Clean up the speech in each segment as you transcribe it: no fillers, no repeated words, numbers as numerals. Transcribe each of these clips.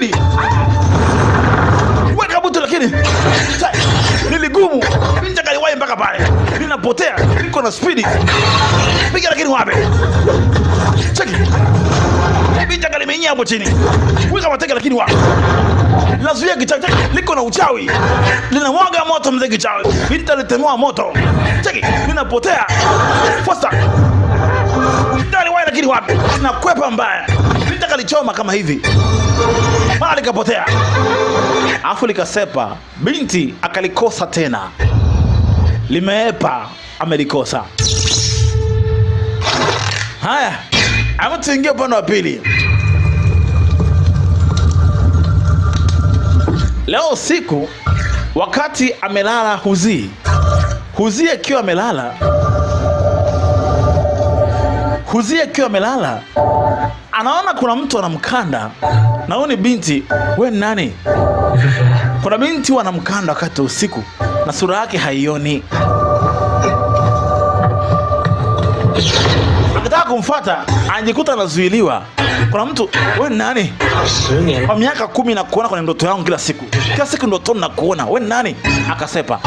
speed. Weka butu lakini niligumu. Binti akaliwahi mpaka pale. Ninapotea, niko na speed. Piga lakini wapi? Cheki. Binti akalimenya hapo chini. Weka mateke lakini wapi? Lazuia kichawi, liko na uchawi. Linamwaga moto mzee kichawi. Binti alitemua moto. Cheki, ninapotea. Faster. Ndani wapi lakini wapi? Nakwepa mbaya. Binti akalichoma kama hivi. Mara likapotea. Afu likasepa. Binti akalikosa tena. Limeepa, amelikosa. Haya, ama tuingie upande wa pili. Leo usiku wakati amelala Huzi akiwa amelala, anaona kuna mtu anamkanda. Na huyu ni binti. We nani? Kuna binti wanamkanda wakati usiku na sura yake haioni. Akitaka kumfuata, anajikuta anazuiliwa. Kuna mtu, we nani? Kwa miaka 10 na kuona kwenye ndoto yangu kila siku. Kila siku ndotoni na kuona. We nani? Akasepa.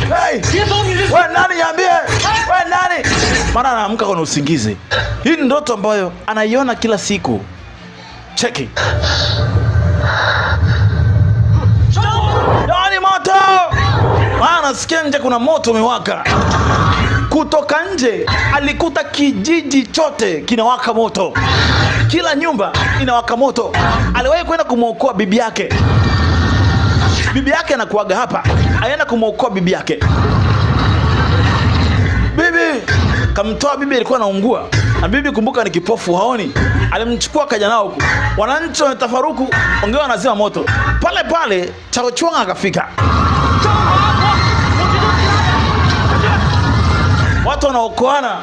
Hey! We nani niambie? We nani? Mara anaamka kwenye usingizi. Hii ni ndoto ambayo anaiona kila siku. Cheki. Yaani moto! Anasikia nje kuna moto umewaka. Kutoka nje alikuta kijiji chote kinawaka moto. Kila nyumba inawaka moto. Aliwahi kwenda kumwokoa bibi yake. Bibi yake anakuaga hapa. Aenda kumwokoa bibi yake. Bibi kamtoa, bibi alikuwa anaungua. Na bibi kumbuka ni kipofu haoni. Alimchukua kaja nao huku. Wananchi wametafaruku, ongea wanazima moto. Pale pale Chaochuang akafika. Watu wanaokoana.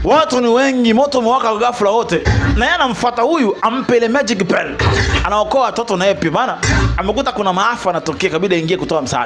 Watu ni wengi, moto umewaka ghafla wote. Na yeye anamfuata huyu ampe ile magic pen. Anaokoa watoto na yeye pia, maana amekuta kuna maafa yanatokea, kabidi aingie kutoa msaada.